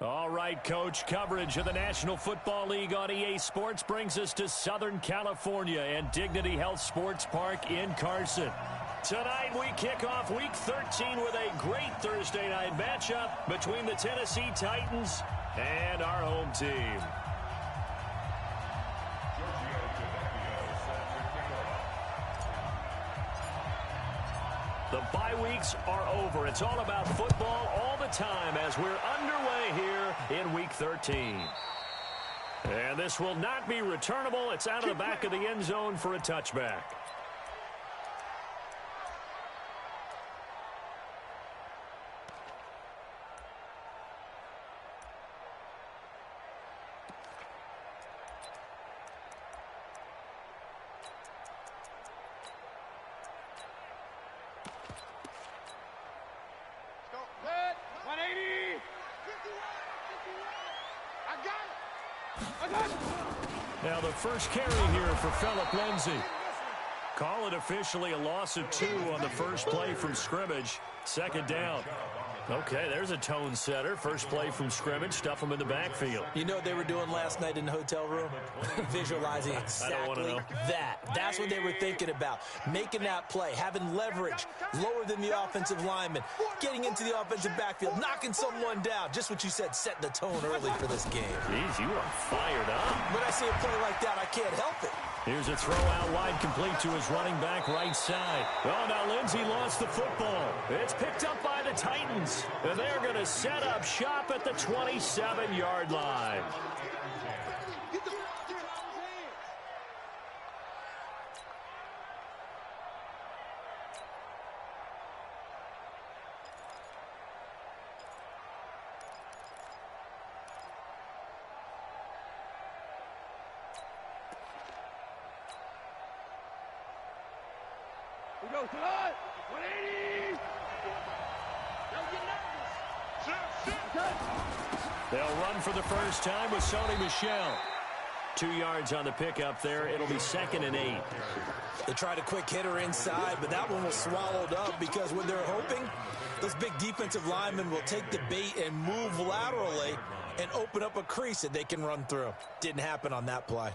All right, Coach, coverage of the National Football League on EA Sports brings us to Southern California and Dignity Health Sports Park in Carson. Tonight we kick off Week 13 with a great Thursday night matchup between the Tennessee Titans and our home team. The bye weeks are over. It's all about football all the time as we're underway here in Week 13. And this will not be returnable. It's out of the back of the end zone for a touchback. Now the first carry here for Phillip Lindsay. Call it officially a loss of 2 on the first play from scrimmage. Second down. Okay, there's a tone setter. First play from scrimmage, stuff them in the backfield. You know what they were doing last night in the hotel room? Visualizing exactly that. That's what they were thinking about. Making that play, having leverage, lower than the offensive lineman, getting into the offensive backfield, knocking someone down. Just what you said, setting the tone early for this game. Jeez, you are fired up. When I see a play like that, I can't help it. Here's a throw out wide, complete to his running back right side. Oh, now Lindsay lost the football. It's picked up by the Titans. And they're going to set up shop at the 27-yard line. We go to 180. They'll run for the first time with Sony Michel. 2 yards on the pickup there. It'll be 2nd and 8. They tried a quick hitter inside, but that one was swallowed up because when they're hoping, those big defensive linemen will take the bait and move laterally and open up a crease that they can run through. Didn't happen on that play.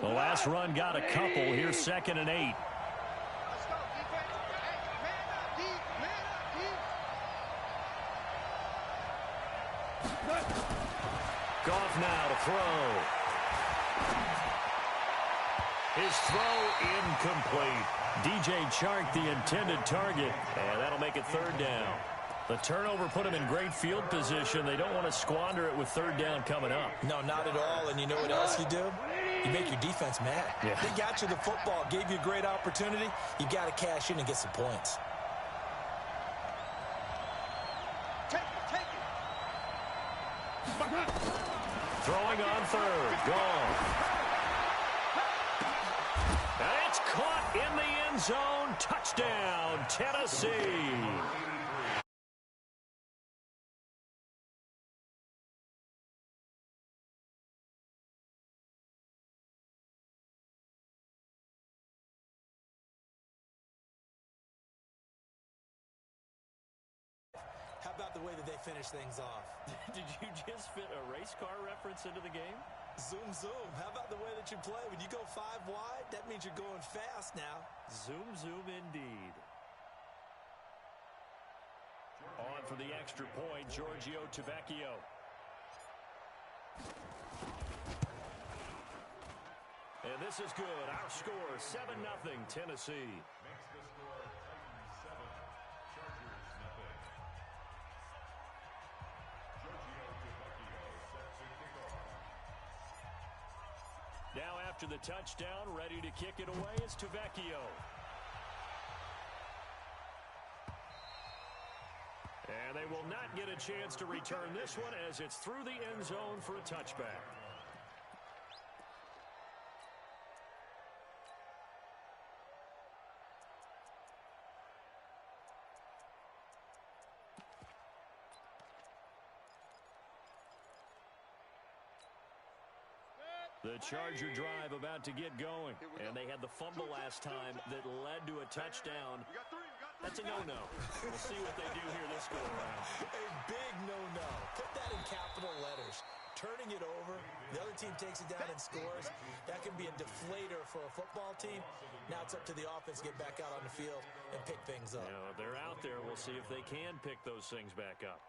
The last run got a couple. Here's 2nd and 8. Goff now to throw. His throw incomplete. DJ Chark, the intended target, and that'll make it 3rd down. The turnover put him in great field position. They don't want to squander it with 3rd down coming up. No, not at all. And you know what else you do? You make your defense mad. Yeah. They got you the football, gave you a great opportunity. You got to cash in and get some points. Throwing on 3rd. Gone. And it's caught in the end zone. Touchdown, Tennessee. How about the way that they finish things off? Did you just fit a race car reference into the game? Zoom, zoom. How about the way that you play? When you go 5 wide, that means you're going fast now. Zoom, zoom indeed. On for the extra point, Giorgio Tavecchio. And this is good. Our score, 7-0, Tennessee. Makes the score Titans 7, Chargers 0. Giorgio Tavecchio set to kick off. Now after the touchdown, ready to kick it away is Tavecchio. And they will not get a chance to return this one as it's through the end zone for a touchback. The Charger drive about to get going. And they had the fumble last time that led to a touchdown. That's a no-no. We'll see what they do here this go-around. A big no-no. Put that in capital letters. Turning it over, the other team takes it down and scores. That can be a deflator for a football team. Now it's up to the offense to get back out on the field and pick things up. You know, they're out there. We'll see if they can pick those things back up.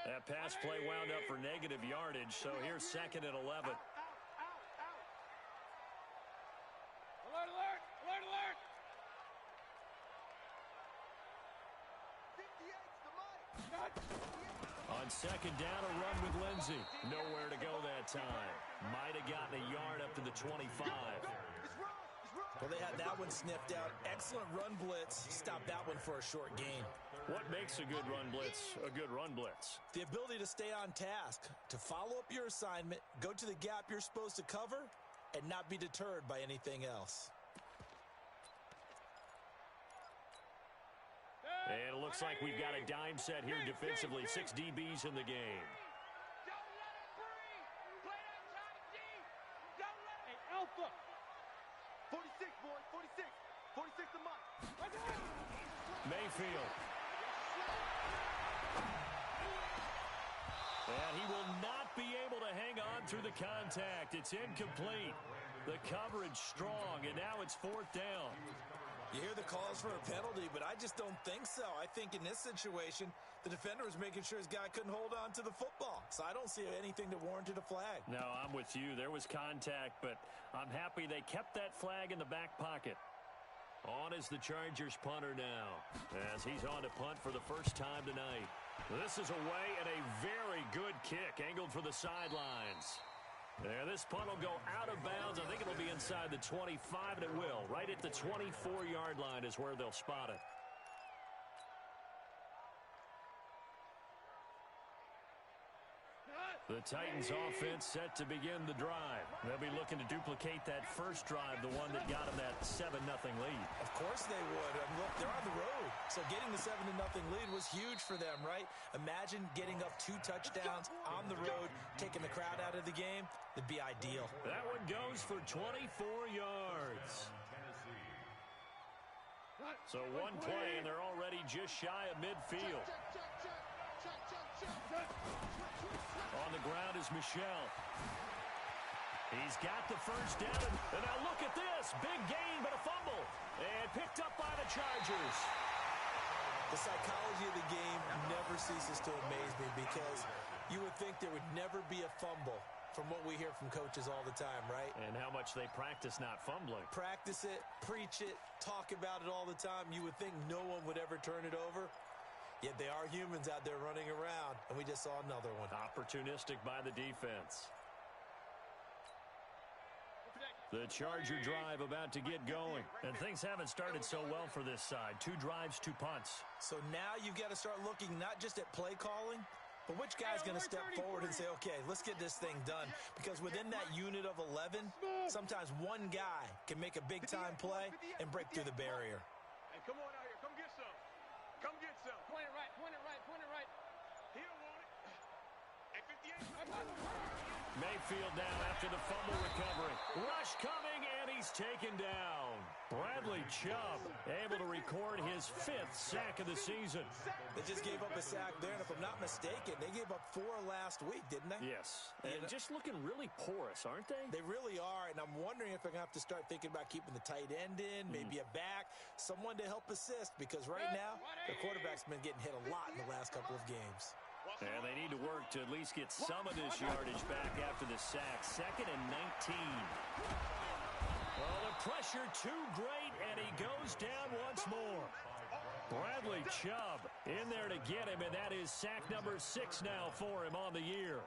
That pass play wound up for negative yardage, so here's 2nd and 11. Alert, alert, alert, alert. 58's the mic. On 2nd down, a run with Lindsey. Nowhere to go that time. Might have gotten a yard up to the 25. Well, they had that one sniffed out. Excellent run blitz. Stopped that one for a short gain. What makes a good run blitz a good run blitz? The ability to stay on task, to follow up your assignment, go to the gap you're supposed to cover, and not be deterred by anything else. And it looks like we've got a dime set here defensively. 6 DBs in the game. Don't let it breathe. Play that tight D. Don't let it. Hey, Alpha. 46, boys. 46. 46 to Mike. Mayfield. And he will not be able to hang on through the contact. It's incomplete. The coverage strong, and now it's 4th down. You hear the calls for a penalty, but I just don't think so. I think in this situation, the defender was making sure his guy couldn't hold on to the football. So I don't see anything that warranted a flag. No, I'm with you. There was contact, but I'm happy they kept that flag in the back pocket. On is the Chargers punter now, as he's on to punt for the first time tonight. This is away and a very good kick, angled for the sidelines. There, this punt will go out of bounds. I think it'll be inside the 25, and it will. Right at the 24-yard line is where they'll spot it. The Titans offense set to begin the drive. They'll be looking to duplicate that first drive, the one that got them that 7-0 lead. Of course they would. I mean, look, they're on the road. So getting the 7-0 lead was huge for them, right? Imagine getting up 2 touchdowns on the road, taking the crowd out of the game. That'd be ideal. That one goes for 24 yards. So one play, and they're already just shy of midfield. On the ground is Michel. He's got the first down. And now look at this. Big gain, but a fumble. And picked up by the Chargers. The psychology of the game never ceases to amaze me, because you would think there would never be a fumble from what we hear from coaches all the time, right? And how much they practice not fumbling. Practice it, preach it, talk about it all the time. You would think no one would ever turn it over. Yet they are humans out there running around, and we just saw another one. Opportunistic by the defense. The Charger drive about to get going. And things haven't started so well for this side. 2 drives, 2 punts. So now you've got to start looking not just at play calling, but which guy's going to step forward and say, okay, let's get this thing done. Because within that unit of 11, sometimes one guy can make a big-time play and break through the barrier. Hey, come on out here. Come get some. Come get some. Point it right, point it right, point it right. He don't want it. At 58. Mayfield now after the fumble recovery. Rush coming, and he's taken down. Bradley Chubb able to record his 5th sack of the season. They just gave up a sack there, and if I'm not mistaken, they gave up 4 last week, didn't they? Yes, and just looking really porous, aren't they? They really are, and I'm wondering if they're going to have to start thinking about keeping the tight end in, maybe a back, someone to help assist, because right now, their quarterback's been getting hit a lot in the last couple of games. And they need to work to at least get some of this yardage back after the sack. 2nd and 19. Well, the pressure too great, and he goes down once more. Bradley Chubb in there to get him, and that is sack number 6 now for him on the year.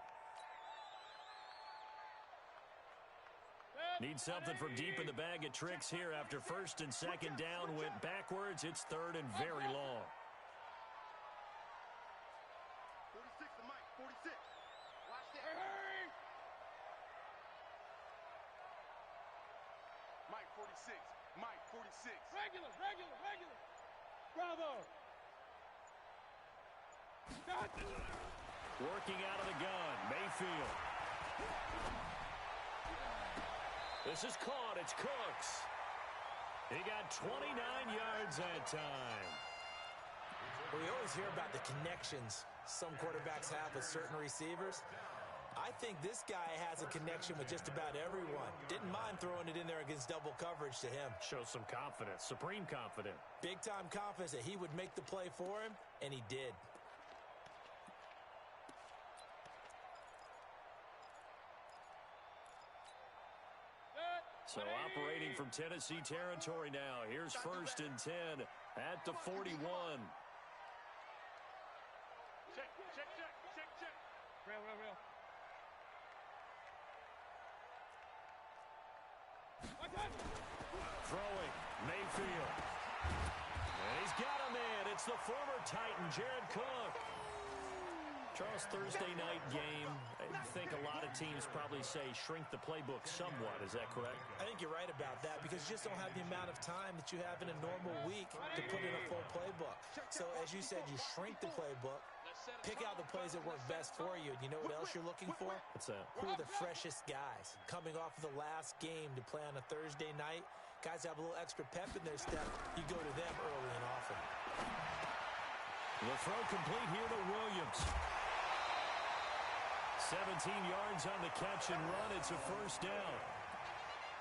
Need something from deep in the bag of tricks here after 1st and 2nd down went backwards. It's 3rd and very long. 46 to Mike. 46. Watch that. Hey! Mike 46. Mike 46. Regular. Bravo. Working out of the gun, Mayfield. This is caught. It's Cooks. He got 29 yards that time. We always hear about the connections some quarterbacks have with certain receivers. I think this guy has a connection with just about everyone. Didn't mind throwing it in there against double coverage to him. Shows some confidence, supreme confidence. Big-time confidence that he would make the play for him, and he did. So operating from Tennessee territory now. Here's 1st and 10 at the 41. Check. Real. Throwing, Mayfield. And he's got him in. It's the former Titan, Jared Cook. Charles, Thursday night game. I think a lot of teams probably say shrink the playbook somewhat. Is that correct? I think you're right about that because you just don't have the amount of time that you have in a normal week to put in a full playbook. So, as you said, you shrink the playbook, pick out the plays that work best for you. And you know what else you're looking for? What's that? Who are the freshest guys coming off of the last game to play on a Thursday night? Guys have a little extra pep in their step. You go to them early and often. The throw complete here to Williams. 17 yards on the catch and run. It's a 1st down.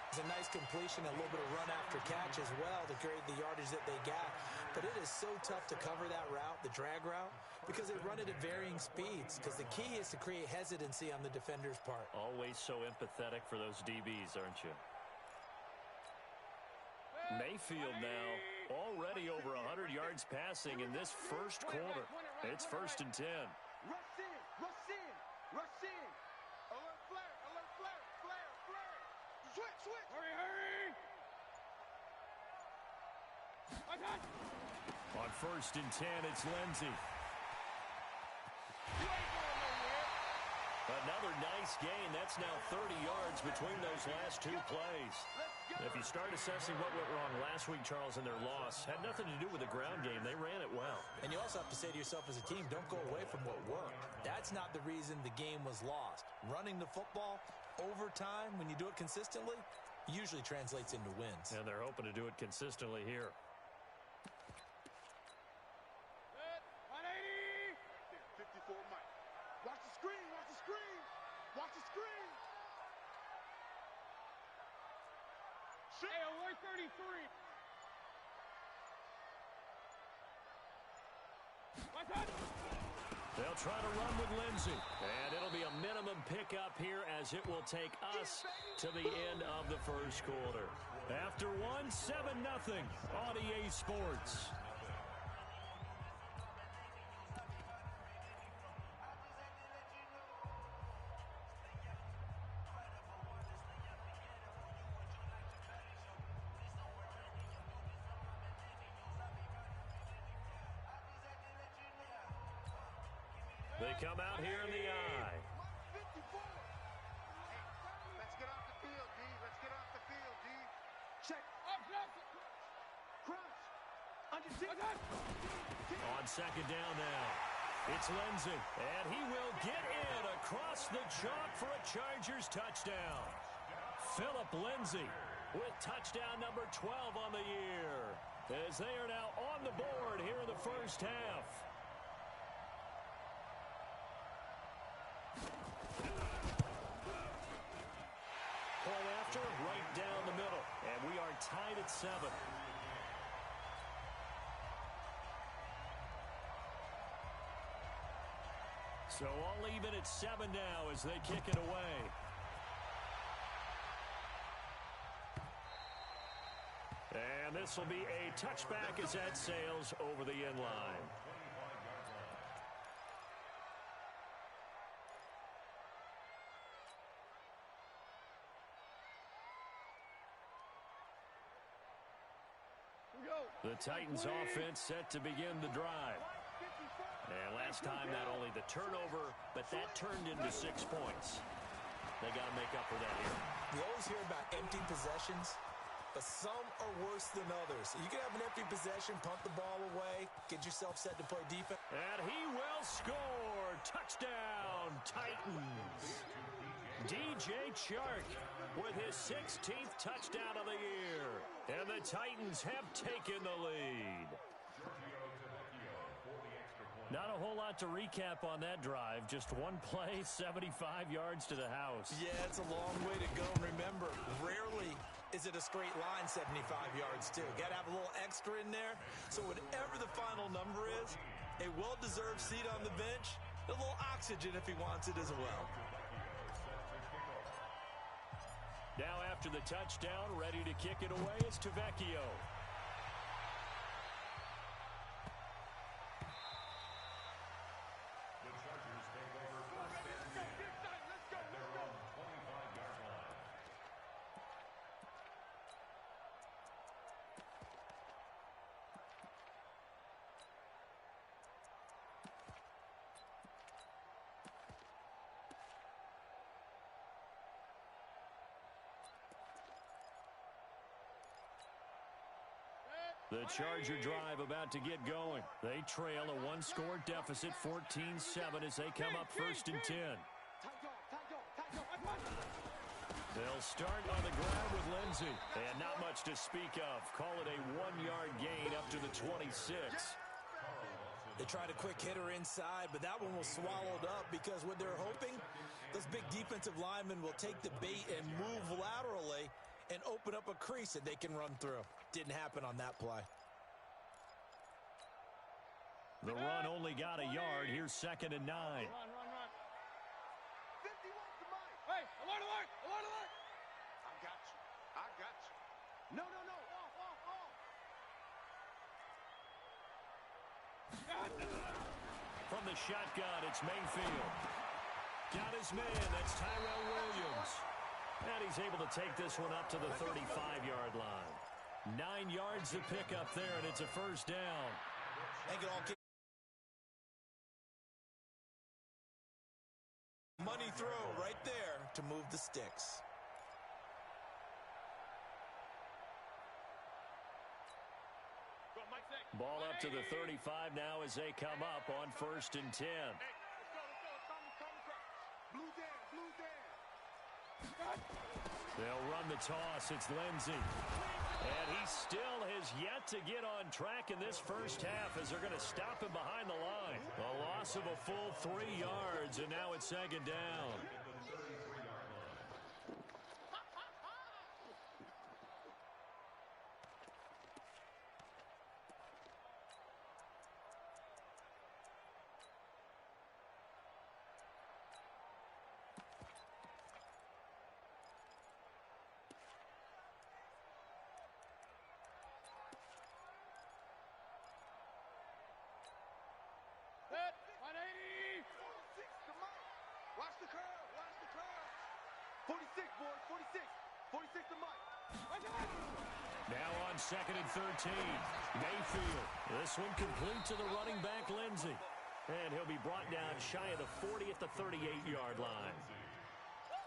It's a nice completion, a little bit of run after catch as well to create the yardage that they got. But it is so tough to cover that route, the drag route, because they run it at varying speeds. Because the key is to create hesitancy on the defender's part. Always so empathetic for those DBs, aren't you? Mayfield now already over 100 yards passing in this first quarter. It's 1st and 10. Rush in. Alert flare. Switch. Hurry. On 1st and 10, it's Lindsey. Another nice gain. That's now 30 yards between those last 2 plays. If you start assessing what went wrong last week, Charles, in their loss, had nothing to do with the ground game. They ran it well. And you also have to say to yourself as a team, don't go away from what worked. That's not the reason the game was lost. Running the football over time, when you do it consistently, usually translates into wins. And they're hoping to do it consistently here. 180. 54 Mike. Watch the screen. Hey, alert 33. They'll try to run with Lindsey. And it'll be a minimum pickup here as it will take us to the end of the first quarter. After 1, 7-0 on EA Sports. They come out here in the eye. 54. Let's get off the field, D. Check. Crunch. Under 6. On 2nd down now, it's Lindsey. And he will get in across the chalk for a Chargers touchdown. Phillip Lindsey with touchdown number 12 on the year, as they are now on the board here in the first half. Point after, right down the middle. And we are tied at 7. So all even at 7 now as they kick it away. And this will be a touchback as that sails over the end line. The Titans offense set to begin the drive. And last time, not only the turnover, but that turned into 6 points. They got to make up for that here. We always hear about empty possessions, but some are worse than others. You can have an empty possession, pump the ball away, get yourself set to play defense. And he will score. Touchdown, Titans. DJ Chark with his 16th touchdown of the year. And the Titans have taken the lead. Not a whole lot to recap on that drive. Just one play, 75 yards to the house. Yeah, it's a long way to go. Remember, rarely is it a straight line 75 yards, too. Got to have a little extra in there. So whatever the final number is, a well-deserved seat on the bench, a little oxygen if he wants it as well. Now after the touchdown, ready to kick it away is Tavecchio. The Chargers take over first and 10 at their own 25-yard line. The Charger drive about to get going. They trail a one-score deficit, 14-7, as they come up first and 10. They'll start on the ground with Lindsey. And not much to speak of. Call it a one-yard gain up to the 26. They tried a quick hitter inside, but that one was swallowed up because what they're hoping, those big defensive linemen will take the bait and move laterally and open up a crease that they can run through. Didn't happen on that play. The run only got a yard. Here's 2nd and 9. Run. 50 wants the mic. Hey, alert. I got you. No. Off. From the shotgun, it's Mayfield. Got his man. That's Tyrell Williams. And he's able to take this one up to the 35-yard line. 9 yards to pick up there, and it's a first down. Think it all came. Money throw right there to move the sticks. Ball up to the 35 now as they come up on 1st and 10. They'll run the toss. It's Lindsey. And he still has yet to get on track in this first half as they're going to stop him behind the line. A loss of a full 3 yards, and now it's 2nd down. Watch the curve. 46, boys, 46. 46 to Mike. Now on 2nd and 13. Mayfield. This one complete to the running back, Lindsey. And he'll be brought down shy of the 40 at the 38-yard line.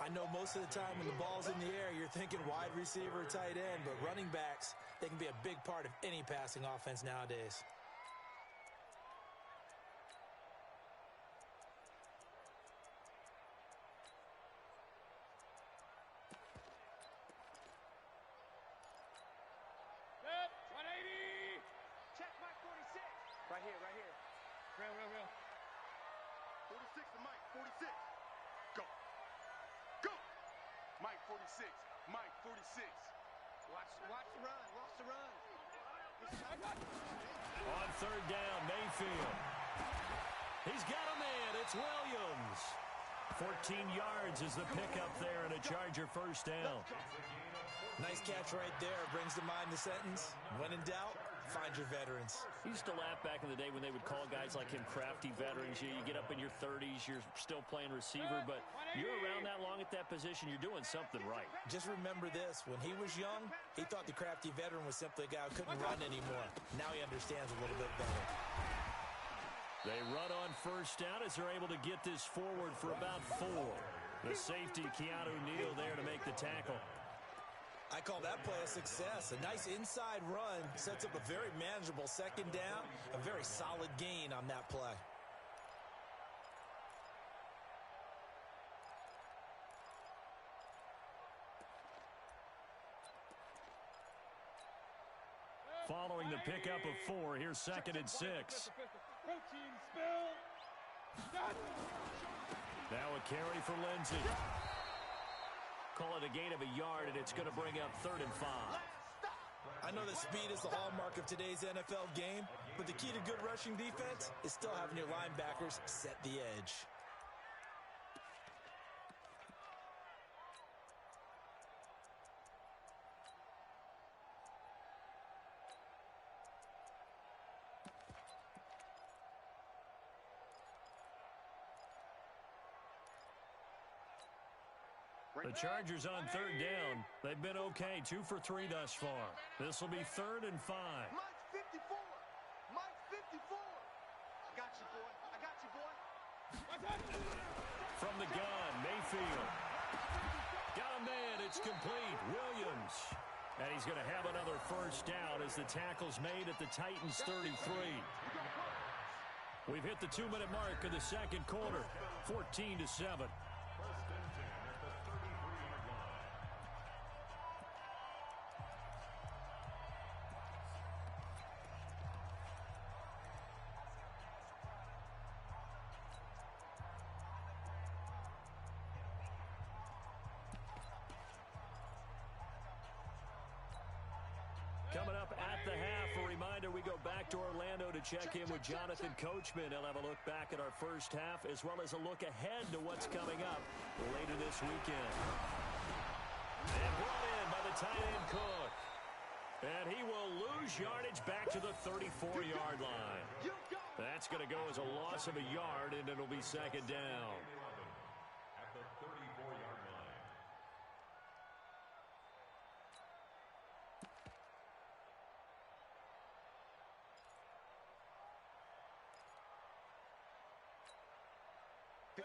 I know most of the time when the ball's in the air, you're thinking wide receiver, tight end, but running backs, they can be a big part of any passing offense nowadays. Check Mike 46. Right here. Real. 46 to Mike, 46. Go. Mike 46. Watch the run. On 3rd down, Mayfield. He's got a man. It's Williams. 14 yards is the pickup there and a Charger first down. Nice catch right there. Brings to mind the sentence, when in doubt, find your veterans. I used to laugh back in the day when they would call guys like him crafty veterans. You get up in your 30s, you're still playing receiver, but you're around that long at that position, you're doing something right. Just remember this. When he was young, he thought the crafty veteran was simply a guy who couldn't run anymore. Now he understands a little bit better. They run on 1st down as they're able to get this forward for about 4. The safety, Keanu Neal, there to make the tackle. I call that play a success. A nice inside run sets up a very manageable 2nd down, a very solid gain on that play. following the pickup of 4. Here's 2nd and 6. Now a carry for Lindsey. Call it a gain of a yard, and it's going to bring up 3rd and 5. I know that speed is the hallmark of today's NFL game, but the key to good rushing defense is still having your linebackers set the edge. The Chargers on 3rd down. They've been okay, 2 for 3 thus far. This will be 3rd and 5. Mike's 54. Mike's 54. I got you, boy. I got you, boy. From the gun, Mayfield. Got a man. It's complete. Williams. And he's going to have another 1st down as the tackle's made at the Titans' 33. We've hit the 2-minute mark of the 2nd quarter, 14-7. Coming up at the half, a reminder, we go back to Orlando to check in with Jonathan Coachman. He'll have a look back at our first half as well as a look ahead to what's coming up later this weekend. And brought in by the tight end Cook. And he will lose yardage back to the 34-yard line. That's going to go as a loss of a yard, and it'll be 2nd down. At the 34-yard line.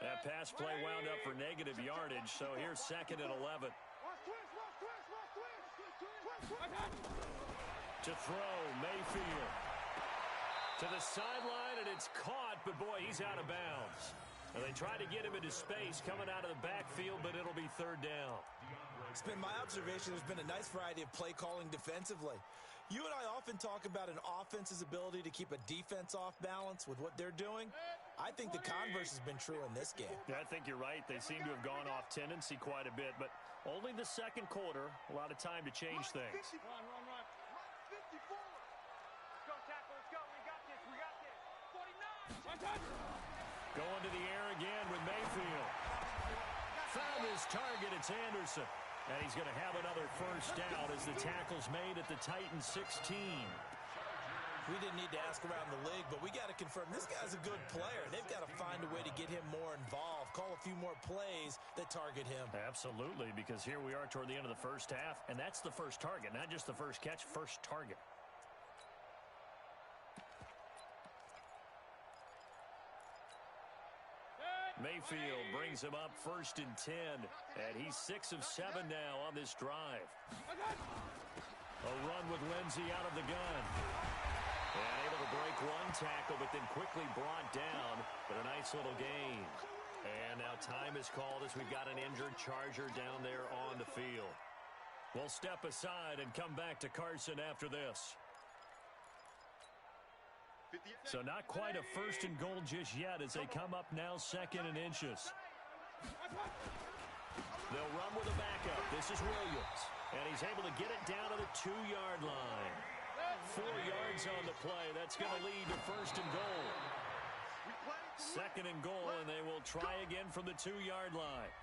That pass play wound up for negative yardage, so here's 2nd and 11. To throw, Mayfield. To the sideline, and it's caught, but boy, he's out of bounds. And they try to get him into space coming out of the backfield, but it'll be 3rd down. It's been my observation there's been a nice variety of play calling defensively. You and I often talk about an offense's ability to keep a defense off balance with what they're doing. I think the converse has been true in this game. Yeah, I think you're right. They seem to have gone off tendency quite a bit, but only the 2nd quarter, a lot of time to change things. Mike's 54. Let's go, tackle. Let's go. We got this. We got this. 49. Going to the air again with Mayfield. Found his target. It's Anderson. And he's going to have another 1st down as the tackle's made at the Titans' 16. We didn't need to ask around the league, but we got to confirm this guy's a good player. They've got to find a way to get him more involved, call a few more plays that target him. Absolutely, because here we are toward the end of the 1st half, and that's the first target, not just the first catch, first target. Mayfield brings him up 1st and 10, and he's 6 of 7 now on this drive. A run with Lindsey out of the gun. And able to break one tackle, but then quickly brought down, but a nice little gain. And now time is called as we've got an injured Charger down there on the field. We'll step aside and come back to Carson after this. So not quite a 1st and goal just yet as they come up now 2nd and inches. They'll run with a backup. This is Williams. And he's able to get it down to the 2-yard line. 4 yards on the play. That's going to lead to 1st and goal. 2nd and goal, and they will try again from the 2-yard line.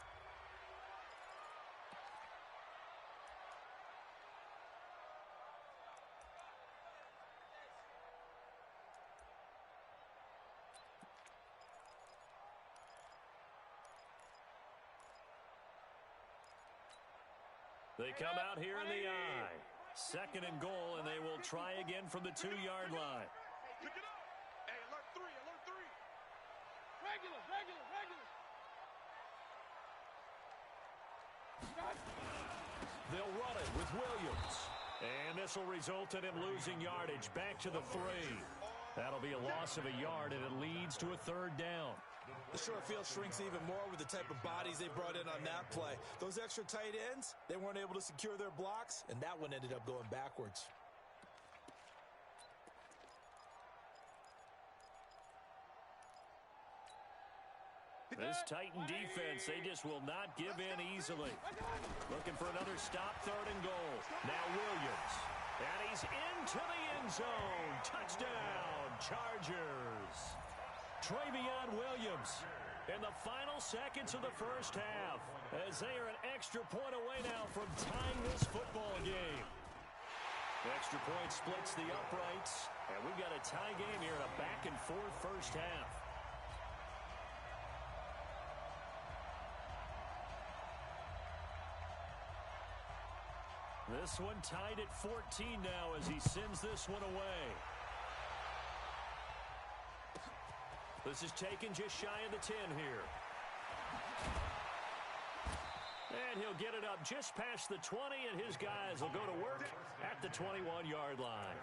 They come out here in the I. 2nd and goal, and they will try again from the 2-yard line. Pick it up. Hey, alert 3, alert 3. Regular. They'll run it with Williams. And this will result in him losing yardage back to the 3. That'll be a loss of a yard, and it leads to a 3rd down. The short field shrinks even more with the type of bodies they brought in on that play. Those extra tight ends, they weren't able to secure their blocks, and that one ended up going backwards. This Titan defense, they just will not give in easily. Looking for another stop, 3rd and goal. Now Williams. And he's into the end zone. Touchdown, Chargers. Travion Williams in the final seconds of the first half, as they are an extra point away now from tying this football game. The extra point splits the uprights, and we've got a tie game here in a back-and-forth first half. This one tied at 14 now as he sends this one away. This is taken just shy of the 10 here. And he'll get it up just past the 20, and his guys will go to work at the 21-yard line.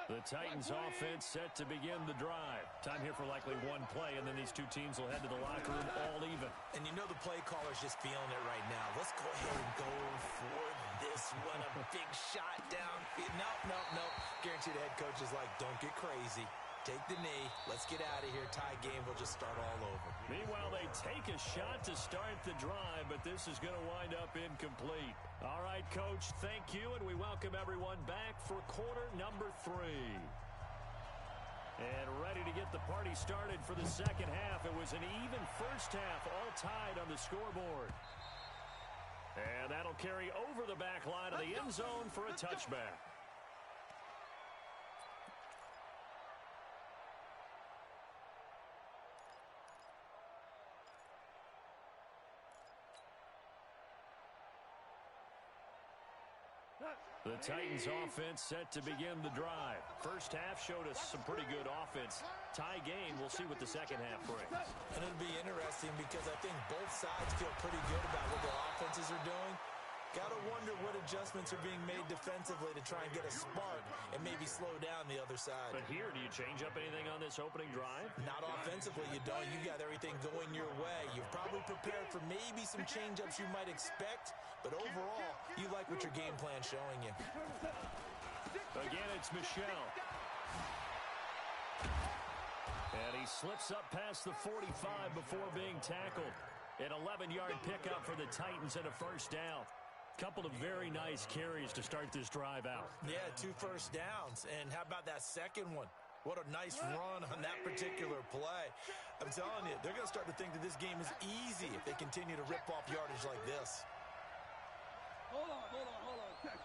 The Titans offense set to begin the drive. Time here for likely one play, and then these two teams will head to the locker room all even. And you know the play caller's just feeling it right now. Let's go ahead and go for this one. A big shot downfield. Nope. Guarantee the head coach is like, don't get crazy. Take the knee. Let's get out of here. Tie game will just start all over. Meanwhile, they take a shot to start the drive, but this is going to wind up incomplete. All right, Coach, thank you, and we welcome everyone back for quarter number 3. And ready to get the party started for the second half. It was an even first half, all tied on the scoreboard. And that'll carry over the back line of the end zone for a touchback. The Titans offense set to begin the drive. First half showed us some pretty good offense. Tie game, we'll see what the second half brings. And it'll be interesting because I think both sides feel pretty good about what their offenses are doing. Got to wonder what adjustments are being made defensively to try and get a spark and maybe slow down the other side. But here, do you change up anything on this opening drive? Not offensively, you don't. You got everything going your way. You've probably prepared for maybe some change-ups you might expect, but overall, you like what your game plan's showing you. Again, it's Michelle. And he slips up past the 45 before being tackled. An 11-yard pickup for the Titans and a first down. Couple of very nice carries to start this drive out. Yeah, 2 first downs. And how about that second one? What a nice run on that particular play. I'm telling you, they're going to start to think that this game is easy if they continue to rip off yardage like this. Hold on. Check.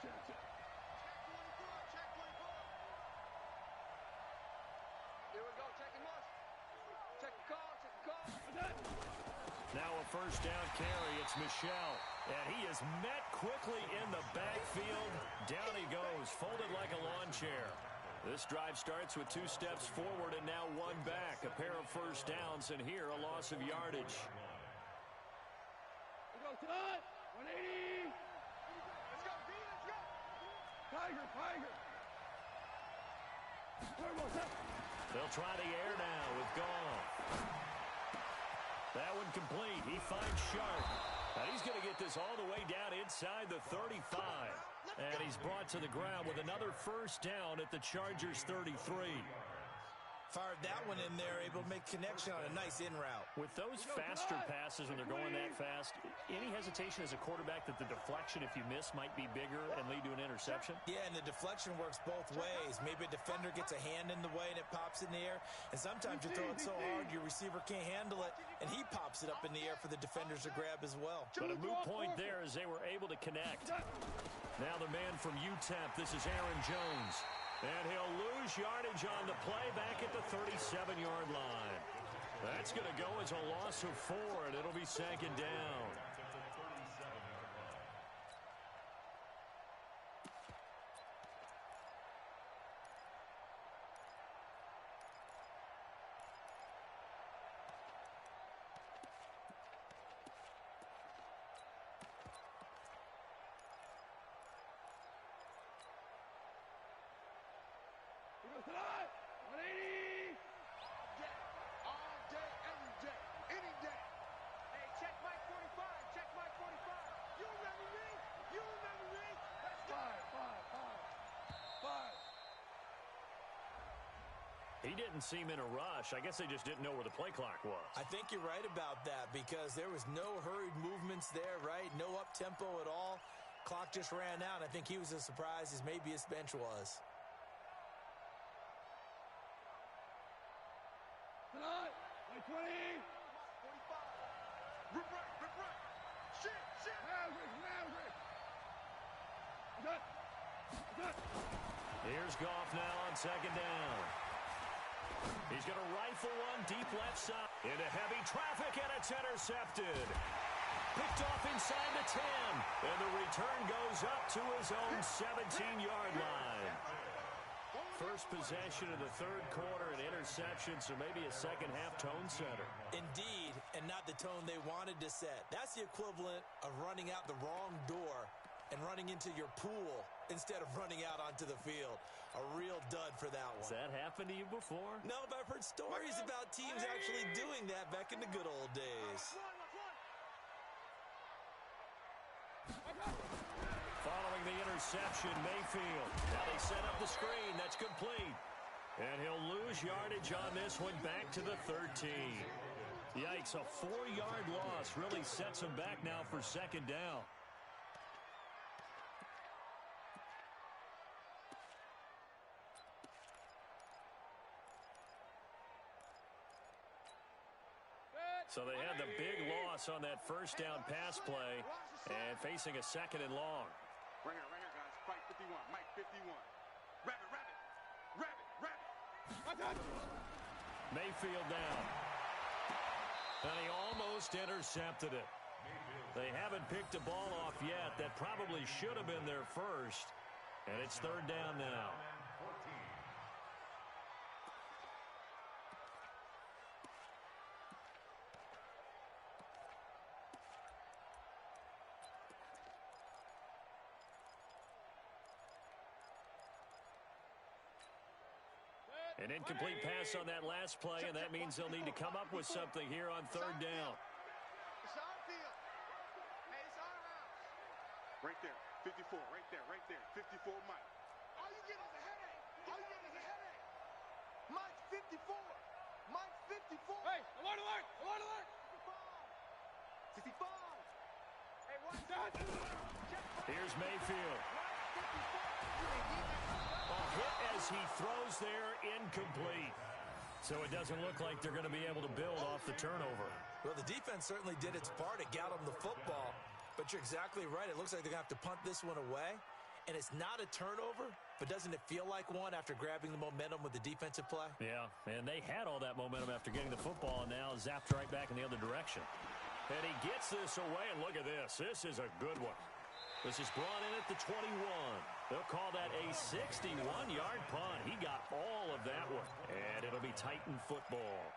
Here we go. Check him off. Check the call. Now a first down carry. It's Michelle. And he is met quickly in the backfield. Down he goes, folded like a lawn chair. This drive starts with 2 steps forward and now 1 back. A pair of first downs, and here a loss of yardage. We go, Todd. 180. Let's go, B. Let's go. Tiger. They'll try the air now with Goff. That one complete. He finds Sharp. And he's going to get this all the way down inside the 35. And he's brought to the ground with another first down at the Chargers 33. Fired that one in there, able to make connection on a nice in route. With those faster passes when they're going that fast, any hesitation as a quarterback that the deflection, if you miss, might be bigger and lead to an interception? Yeah, and the deflection works both ways. Maybe a defender gets a hand in the way and it pops in the air. And sometimes you throw it so hard your receiver can't handle it, and he pops it up in the air for the defenders to grab as well. But a moot point there as they were able to connect. Now the man from UTEP, this is Aaron Jones. And he'll lose yardage on the play back at the 37-yard line. That's going to go as a loss of 4, and it'll be second down. Tonight, 180. All day, every day, any day. Hey, check Mike 45. You remember me? He didn't seem in a rush. I guess they just didn't know where the play clock was. I think you're right about that because there was no hurried movements there, right? No up-tempo at all. Clock just ran out. I think he was as surprised as maybe his bench was. Tonight, 20. 45. Rip right. Shit. Maverick. Good. Here's Goff now on second down. He's going to rifle one deep left side. Into heavy traffic, and it's intercepted. Picked off inside the 10. And the return goes up to his own 17-yard line. First possession of the third quarter, an interception, so maybe a second-half tone setter. Indeed, and not the tone they wanted to set. That's the equivalent of running out the wrong door and running into your pool instead of running out onto the field. A real dud for that one. Has that happened to you before? No, but I've heard stories about teams actually doing that back in the good old days. Following the interception, Mayfield. Now they set up the screen. That's complete. And he'll lose yardage on this one back to the 13. Yikes, a 4-yard loss really sets him back now for second down. So they had the big loss on that first down pass play and facing a second and long. Right here, guys. Fight 51. Mike 51. Rabbit. Mayfield down. And he almost intercepted it. They haven't picked a ball off yet. That probably should have been their first. And it's third down now. An incomplete pass on that last play, and that means they'll need to come up with something here on third down. It's our field. Hey, it's our house. Right there. 54. Right there. 54, Mike. All you get is a headache. Mike's 54. Hey, alert. 55. Hey, watch that. Here's Mayfield. A hit as he throws there, incomplete. So it doesn't look like they're going to be able to build off the turnover. Well, the defense certainly did its part to get them the football. But you're exactly right. It looks like they're going to have to punt this one away. And it's not a turnover, but doesn't it feel like one after grabbing the momentum with the defensive play? Yeah, and they had all that momentum after getting the football, and now zapped right back in the other direction. And he gets this away, and look at this. This is a good one. This is brought in at the 21. They'll call that a 61-yard punt. He got all of that one, and it'll be Titan football.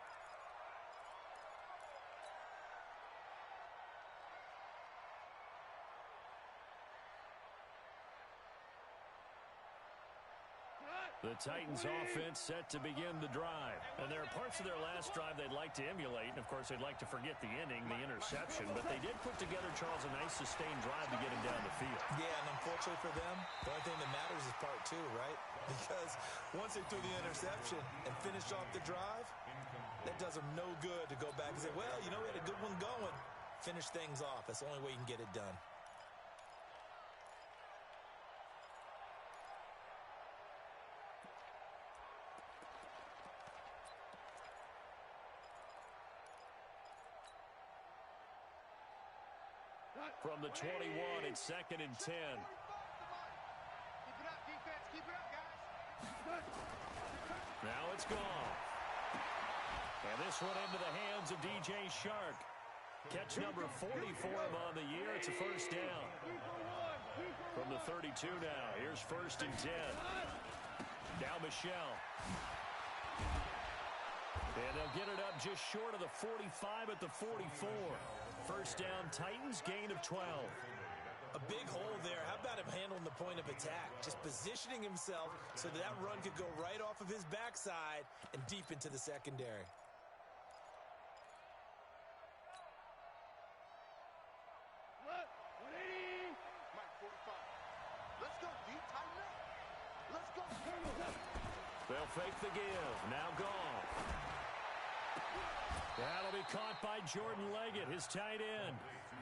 The Titans offense set to begin the drive. And there are parts of their last drive they'd like to emulate. And, of course, they'd like to forget the ending, the interception. But they did put together, Charles, a nice sustained drive to get him down the field. Yeah, and unfortunately for them, the only thing that matters is part two, right? Because once they threw the interception and finished off the drive, that does them no good to go back and say, well, you know, we had a good one going. Finish things off. That's the only way you can get it done. From the 21, it's second and 10. Keep it up, defense. Keep it up, guys. Now it's gone. And this one into the hands of DJ Shark. Catch number 44 on the year. It's a first down. From the 32 now. Here's first and 10. Now Michelle. And they'll get it up just short of the 45 at the 44. First down, Titans, gain of 12. A big hole there. How about him handling the point of attack? Just positioning himself so that run could go right off of his backside and deep into the secondary. Look, 180. Mike, 45. Let's go, D. Tighten up. Let's go. They'll fake the give. Now gone. That'll be caught by Jordan Leggett, his tight end.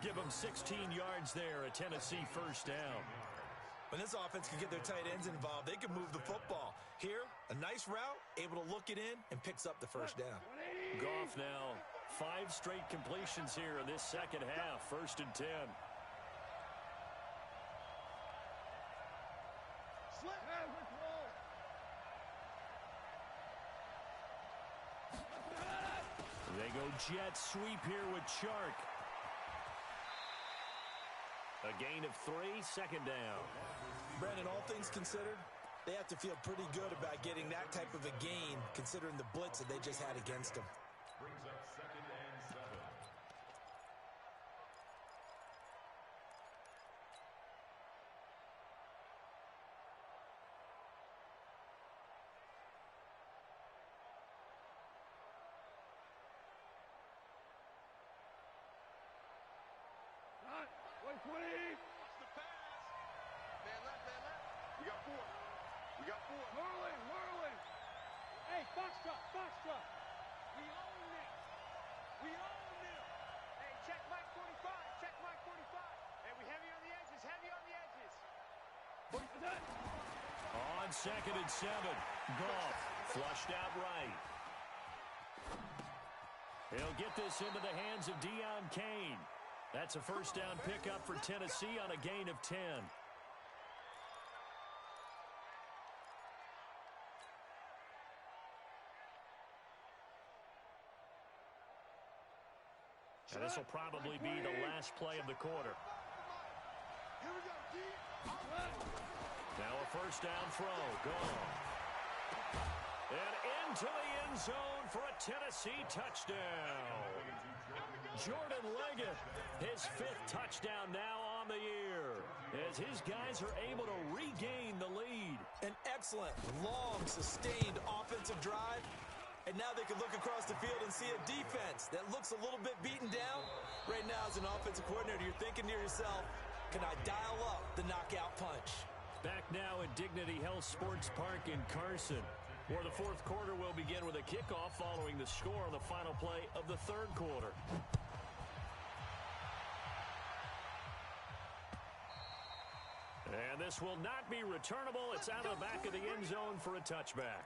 Give him 16 yards there, a Tennessee first down. When this offense can get their tight ends involved, they can move the football. Here, a nice route, able to look it in, and picks up the first down. Goff now, 5 straight completions here in this second half, 1st and 10. They go jet sweep here with Chark. A gain of 3, 2nd down. Brandon, all things considered, they have to feel pretty good about getting that type of a gain, considering the blitz that they just had against them. Brings up 2nd and 7. Watch the pass. Man left, man left. We got 4. We got 4. Whirling. Hey, Foxtrot. We own this. Hey, check Mike 45. Hey, we heavy on the edges. On 2nd and 7. Goff flushed out right. He'll get this into the hands of Deion Kane. That's a first down pickup for Tennessee on a gain of 10. And this will probably be the last play of the quarter. Here we go, D. Now a first down throw. Gone. And into the end zone for a Tennessee touchdown. Jordan Leggett, his 5th touchdown now on the year, as his guys are able to regain the lead. An excellent, long, sustained offensive drive. And now they can look across the field and see a defense that looks a little bit beaten down. Right now, as an offensive coordinator, you're thinking to yourself, can I dial up the knockout punch? Back now at Dignity Health Sports Park in Carson, where the 4th quarter will begin with a kickoff following the score on the final play of the 3rd quarter. And this will not be returnable. It's out of the back of the end zone for a touchback.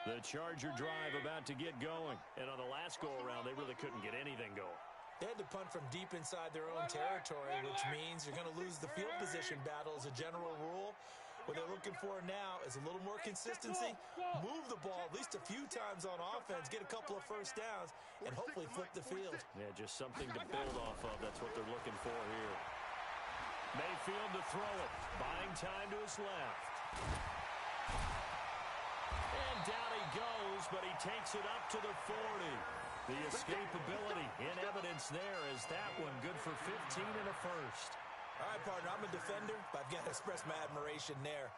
The Charger drive about to get going. And on the last go-around, they really couldn't get anything going. They had to punt from deep inside their own territory, which means you're going to lose the field position battle as a general rule. What they're looking for now is a little more consistency, move the ball at least a few times on offense, get a couple of first downs, and hopefully flip the field. Yeah, just something to build off of. That's what they're looking for here. Mayfield to throw it. Buying time to his left. And down he goes, but he takes it up to the 40. The escapability in evidence there is that one good for 15 and a first. All right, partner, I'm a defender, but I've got to express my admiration there.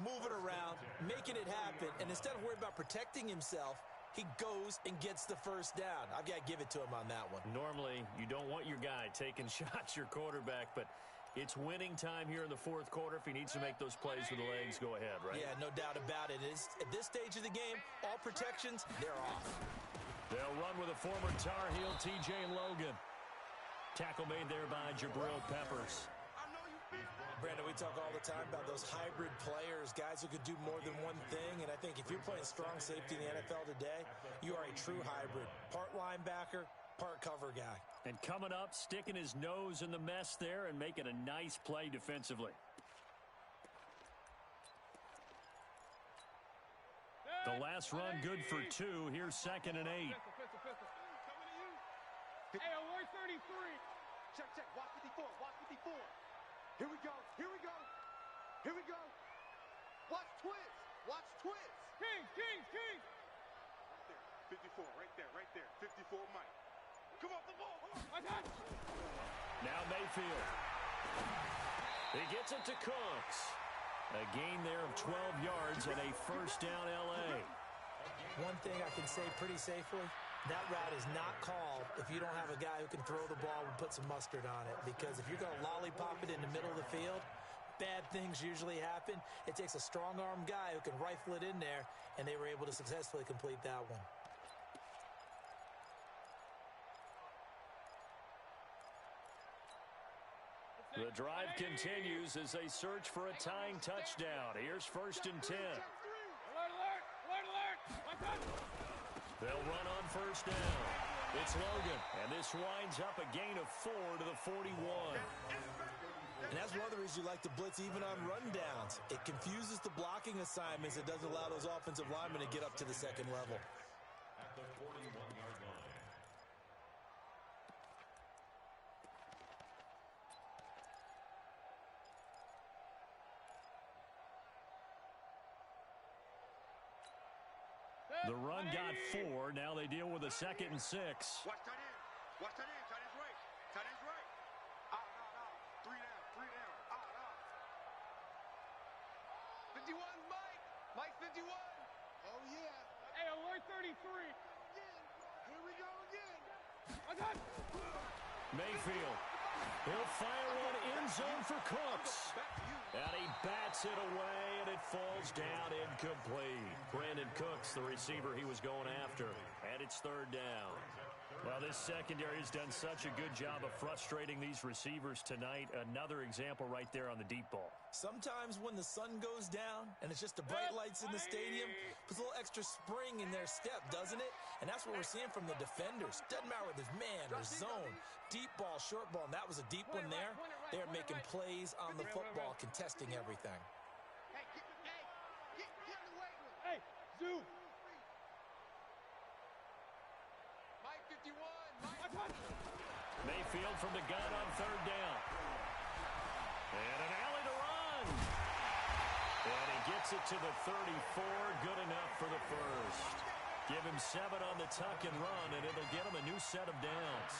Moving around, making it happen, and instead of worrying about protecting himself, he goes and gets the first down. I've got to give it to him on that one. Normally, you don't want your guy taking shots, your quarterback, but it's winning time here in the 4th quarter. If he needs to make those plays with the legs, go ahead, right? Yeah, no doubt about it. At this stage of the game, all protections, they're off. They'll run with a former Tar Heel, T.J. Logan. Tackle made there by Jabril Peppers. Brandon, we talk all the time about those hybrid players, guys who could do more than one thing, and I think if you're playing strong safety in the NFL today, you are a true hybrid. Part linebacker, part cover guy. And coming up, sticking his nose in the mess there and making a nice play defensively. The last run good for 2. Here's 2nd and 8. Hey, 133. Check. Watch 54. Here we go. Watch twist. King. Right there. 54, right there. 54, Mike. Come off the ball. Now Mayfield. He gets it to Cooks. A gain there of 12 yards and a first down L.A. One thing I can say pretty safely, that route is not called if you don't have a guy who can throw the ball and put some mustard on it. Because if you're going to lollipop it in the middle of the field, bad things usually happen. It takes a strong-arm guy who can rifle it in there, and they were able to successfully complete that one. The drive continues as they search for a tying touchdown. Here's 1st and 10. Alert, alert, alert, alert. They'll run on 1st down. It's Logan, and this winds up a gain of 4 to the 41. And that's one of the reasons you like to blitz even on rundowns. It confuses the blocking assignments. It doesn't allow those offensive linemen to get up to the second level. At the 41-yard line. The run got 4. Now they deal with a 2nd and 6. Watch tight end. Watch tight end. Tight end's right. Tight end's right. Out. 3 down. 3 down. Out. 51, Mike. Mike 51. Oh, yeah. Hey, alert 33. Here we go again. I got Mayfield. He'll fire one end zone for Cooks. Back to you. And he bats it away, and it falls down incomplete. Brandon Cooks, the receiver he was going after. And it's 3rd down. Well, this secondary has done such a good job of frustrating these receivers tonight. Another example right there on the deep ball. Sometimes when the sun goes down and it's just the bright lights in the stadium, puts a little extra spring in their step, doesn't it? And that's what we're seeing from the defenders. Doesn't matter whether it's man or zone, deep ball, short ball, and that was a deep one there. They're making plays on the football, contesting everything. Hey, get in the way. Hey, Zoo. Mike 51. I got Mayfield from the gun on 3rd down. And an alley to run. And he gets it to the 34. Good enough for the first. Give him 7 on the tuck and run, and it'll get him a new set of downs.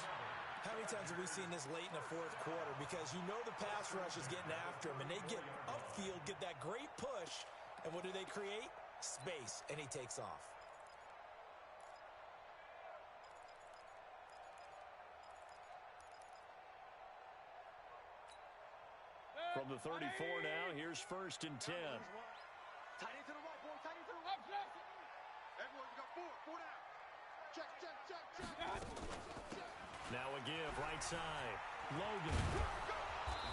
How many times have we seen this late in the 4th quarter? Because you know the pass rush is getting after him, and they get upfield, get that great push, and what do they create? Space, and he takes off. From the 34 now, here's 1st and 10. Tight end to the right, boy. Tight end to the right. Everyone, you got 4 down. Check. Now a give, right side. Logan.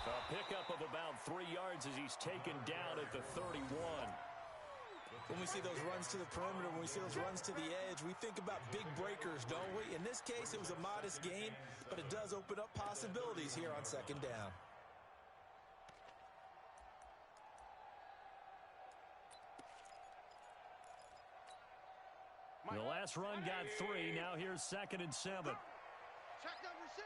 A pickup of about 3 yards as he's taken down at the 31. When we see those runs to the perimeter, when we see those runs to the edge, we think about big breakers, don't we? In this case, it was a modest gain, but it does open up possibilities here on 2nd down. The last run got 3. Now here's 2nd and 7. Check number 6.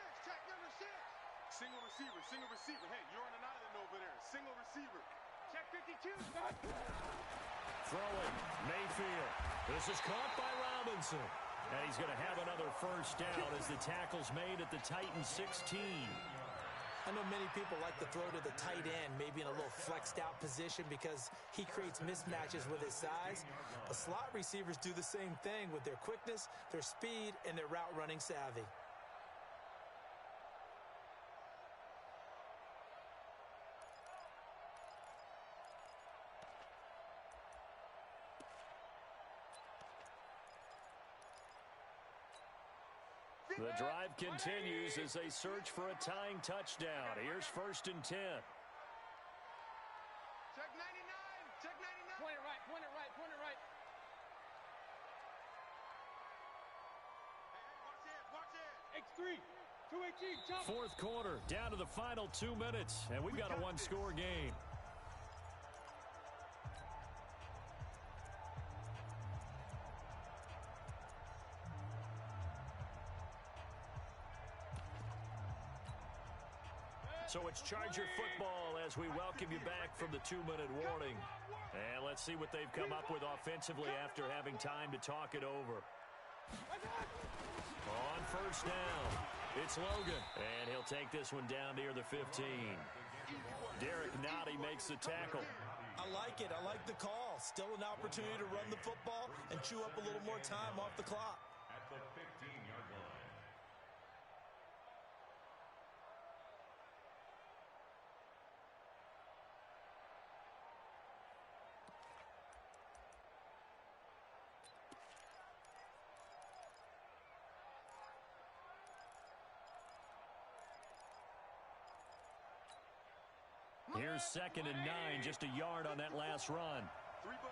Single receiver. Hey, you're on an island over there. Single receiver. Check 52. Throwing, Mayfield. This is caught by Robinson. And he's going to have another first down as the tackle's made at the Titans 16. I know many people like to throw to the tight end, maybe in a little flexed out position because he creates mismatches with his size. But slot receivers do the same thing with their quickness, their speed, and their route running savvy. The drive continues as they search for a tying touchdown. Here's 1st and 10. Check 99. Check 99. Point it right. Hey, watch it. X3. 218. Jump. 4th quarter, down to the final 2 minutes, and we've got a one-score game. So it's Charger football as we welcome you back from the 2-minute warning. And let's see what they've come up with offensively after having time to talk it over. On first down. It's Logan, and he'll take this one down near the 15. Derek Nottie makes the tackle. I like it. I like the call. Still an opportunity to run the football and chew up a little more time off the clock. At the 15-yard line. Here's 2nd and 9, just a yard on that last run. Three bud.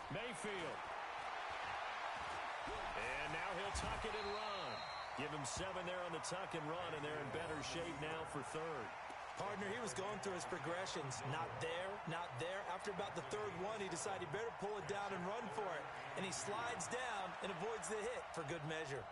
Mayfield. And now he'll tuck it and run. Give him 7 there on the tuck and run, and they're in better shape now for 3rd. Partner, he was going through his progressions. Not there, not there. After about the 3rd one, he decided he better pull it down and run for it. And he slides down and avoids the hit for good measure.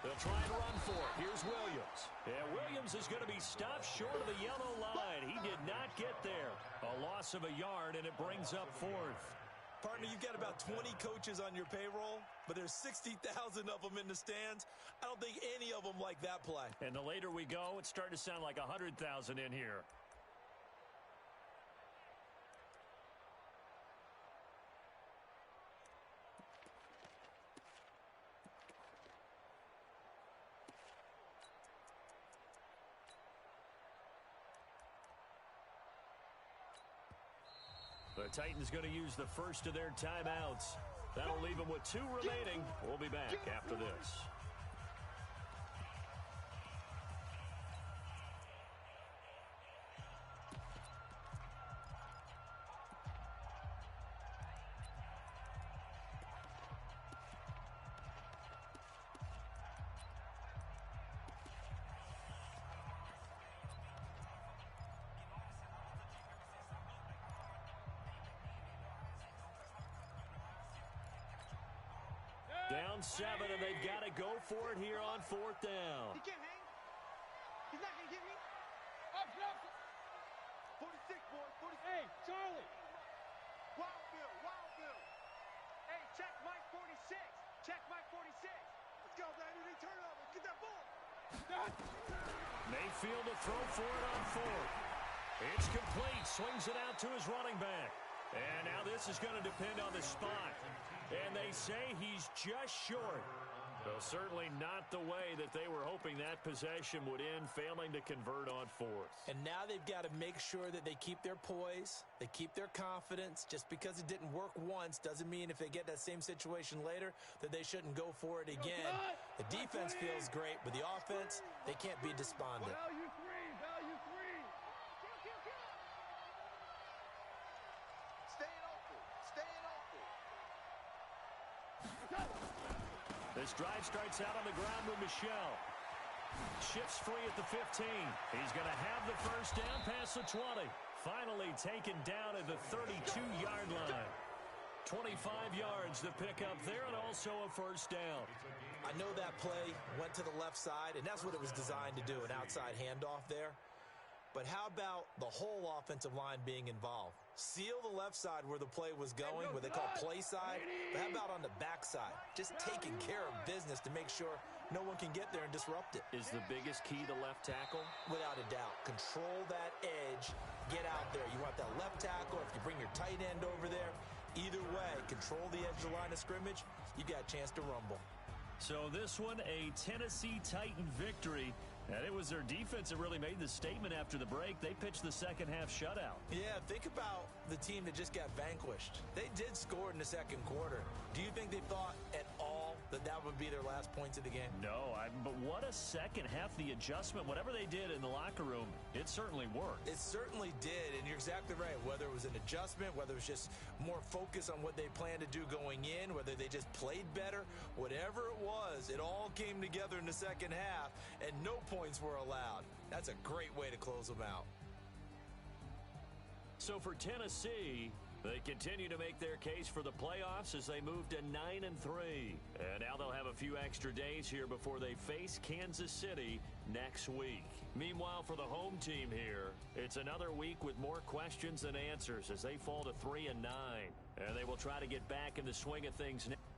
They'll try and run for it. Here's Williams. Yeah, Williams is going to be stopped short of the yellow line. He did not get there. A loss of a yard, and it brings up 4th. Partner, you've got about 20 coaches on your payroll, but there's 60,000 of them in the stands. I don't think any of them like that play. And the later we go, it's starting to sound like 100,000 in here. The Titans going to use the first of their timeouts. That'll leave them with 2 remaining. We'll be back after this. Down 7, and they've got to go for it here on 4th down. He can't hang. He's not going to get me. Up, up. 46, boys. 46. Hey, Charlie. Wild Bill. Hey, check Mike 46. Check Mike 46. Let's go, baby. They turn it over. Get that ball. Mayfield to throw for it on 4th. It's complete. Swings it out to his running back. And now this is going to depend on the spot. And they say he's just short. Well, certainly not the way that they were hoping that possession would end, failing to convert on 4th. And now they've got to make sure that they keep their poise, they keep their confidence. Just because it didn't work once doesn't mean if they get that same situation later that they shouldn't go for it again. The defense feels great, but the offense, they can't be despondent. Value 3. This drive starts out on the ground with Michelle. Shifts free at the 15. He's going to have the first down past the 20. Finally taken down at the 32-yard line. 25 yards to pick up there, and also a first down. I know that play went to the left side, and that's what it was designed to do, an outside handoff there. But how about the whole offensive line being involved? Seal the left side where the play was going, what they call play side. But how about on the back side? Just taking care of business to make sure no one can get there and disrupt it. Is the biggest key the left tackle? Without a doubt. Control that edge. Get out there. You want that left tackle. If you bring your tight end over there, either way, control the edge of the line of scrimmage, you got a chance to rumble. So this one, a Tennessee Titan victory. And it was their defense that really made the statement after the break. They pitched the second half shutout. Yeah, think about the team that just got vanquished. They did score in the second quarter. Do you think they thought at all that that would be their last points of the game? No, but what a second half. The adjustment, whatever they did in the locker room, it certainly worked. It certainly did, and you're exactly right. Whether it was an adjustment, whether it was just more focus on what they planned to do going in, whether they just played better, whatever it was, it all came together in the second half, and no points were allowed. That's a great way to close them out. So for Tennessee, they continue to make their case for the playoffs as they move to 9-3. And now they'll have a few extra days here before they face Kansas City next week. Meanwhile, for the home team here, it's another week with more questions than answers as they fall to 3-9. And they will try to get back in the swing of things next.